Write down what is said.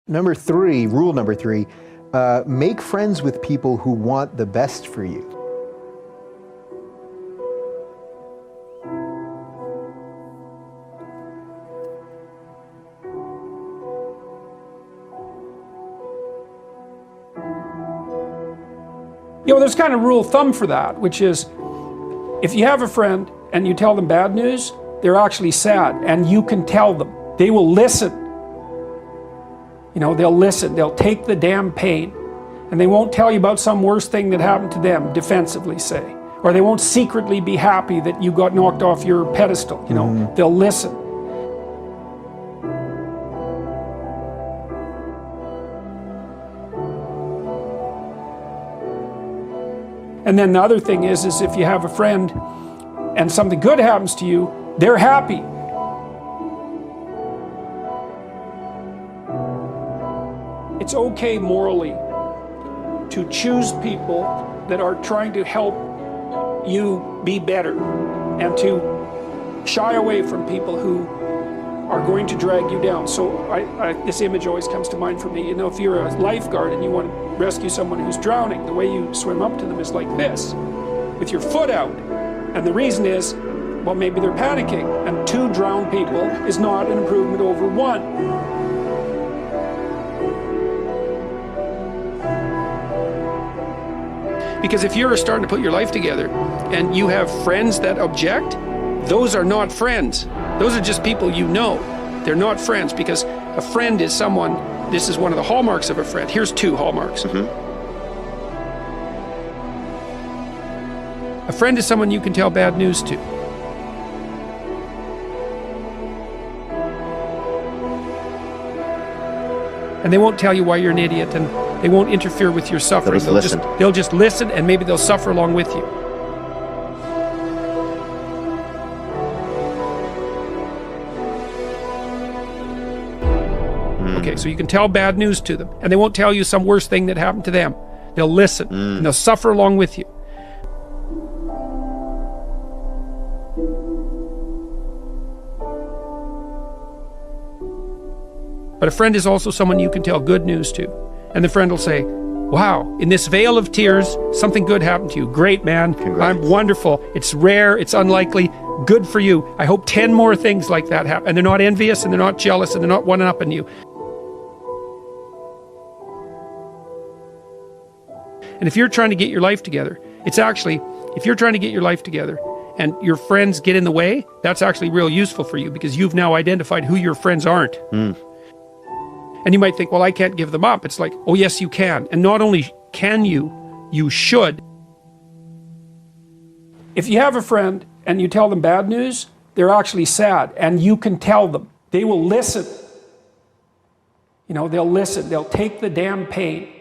Number three, rule number three, make friends with people who want the best for you. You know, there's kind of rule of thumb for that, which is if you have a friend and you tell them bad news, they're actually sad, and you can tell them. They will listen. You know, they'll listen. They'll take the damn pain, and they won't tell you about some worse thing that happened to them, defensively, say. Or they won't secretly be happy that you got knocked off your pedestal. You know, they'll listen. And then the other thing is if you have a friend and something good happens to you, they're happy. It's okay morally to choose people that are trying to help you be better, and to shy away from people who are going to drag you down. So this image always comes to mind for me. You know, if you're a lifeguard and you want to rescue someone who's drowning, the way you swim up to them is like this, with your foot out. And the reason is, well, maybe they're panicking, and 2 drowned people is not an improvement over 1. Because if you're starting to put your life together and you have friends that object, those are not friends. Those are just people you know. They're not friends, because a friend is someone, this is one of the hallmarks of a friend. Here's 2 hallmarks. A friend is someone you can tell bad news to. And they won't tell you why you're an idiot, and they won't interfere with your suffering. They'll just listen, and maybe they'll suffer along with you. Okay, so you can tell bad news to them, and they won't tell you some worse thing that happened to them. They'll listen, and they'll suffer along with you. But a friend is also someone you can tell good news to. And the friend will say, wow, in this veil of tears, something good happened to you. Great, man. I'm wonderful. It's rare. It's unlikely. Good for you. I hope 10 more things like that happen. And they're not envious, and they're not jealous, and they're not one-upping you. And if you're trying to get your life together, it's actually, if you're trying to get your life together and your friends get in the way, that's actually real useful for you, because you've now identified who your friends aren't. And you might think, well, I can't give them up. It's like, oh yes, you can. And not only can you, you should. If you have a friend and you tell them bad news, they're actually sad, and you can tell them. They will listen. You know, they'll listen. They'll take the damn pain.